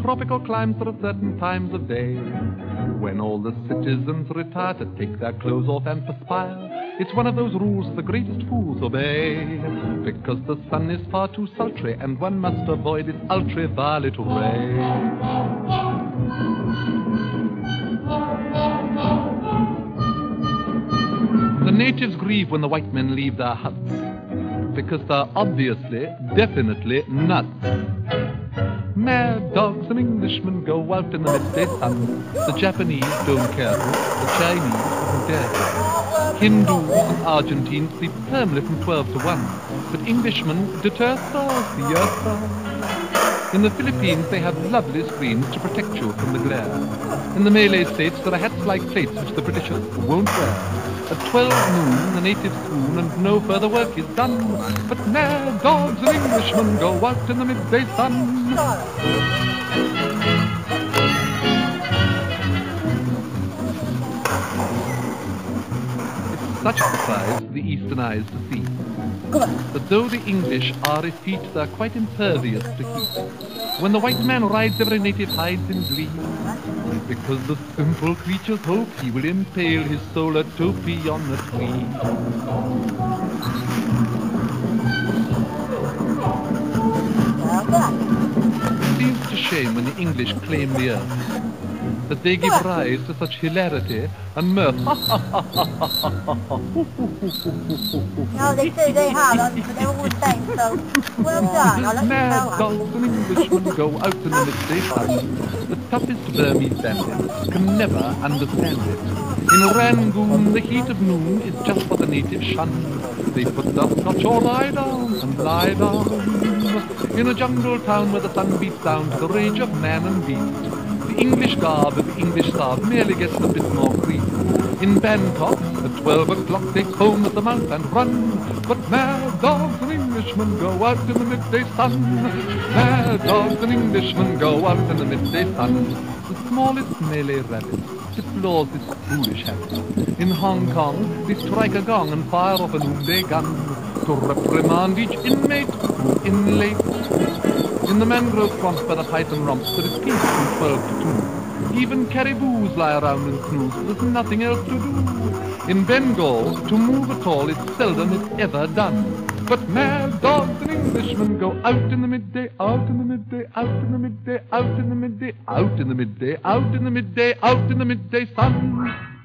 tropical climes there are certain times of day when all the citizens retire to take their clothes off and perspire. It's one of those rules the greatest fools obey, because the sun is far too sultry and one must avoid its ultraviolet ray. The natives grieve when the white men leave their huts, because they're obviously, definitely nuts. Mad dogs and Englishmen go out in the midday sun. The Japanese don't care for it, the Chinese wouldn't dare to. Hindus and Argentines sleep firmly from 12 to 1, but Englishmen deter stars, yes sir. In the Philippines they have lovely screens to protect you from the glare. In the Malay states there are hats like plates which the Britishers won't wear. At 12 noon the natives swoon and no further work is done, but mad dogs and Englishmen go out in the midday sun. It's such a surprise the Eastern eyes to see that though the English are effete, they're quite impervious to heat. When the white man rides, every native hides in glee, because the simple creatures hope he will impale his solar Toby on the tree. It seems to shame when the English claim the earth, that they give rise to such hilarity and mirth. No, they do, they have, but they're all the same, so well done. I'll let you know. Mad dogs and Englishmen go out in the midday sun. The toughest Burmese bandits can never understand it. In Rangoon, the heat of noon is just what the natives shun. They put the Scotch or lie down and lie down. In a jungle town where the sun beats down to the rage of man and beast, the English garb of the English Saab merely gets a bit more creep. In Bangkok, at 12 o'clock they foam at the mouth and run, but mad dogs and Englishmen go out in the midday sun. Mad dogs and Englishmen go out in the midday sun. The smallest Malay rabbit deplores this foolish habit. In Hong Kong, they strike a gong and fire off a noonday gun to reprimand each inmate who in late. In the mangrove swamp where the python romps, there is peace from 12 to 2. Even caribous lie around and snooze, there's nothing else to do. In Bengal, to move at all is seldom if ever done. But mad dogs and Englishmen go out in the midday, out in the midday, out in the midday, out in the midday, out in the midday, out in the midday, out in the midday sun.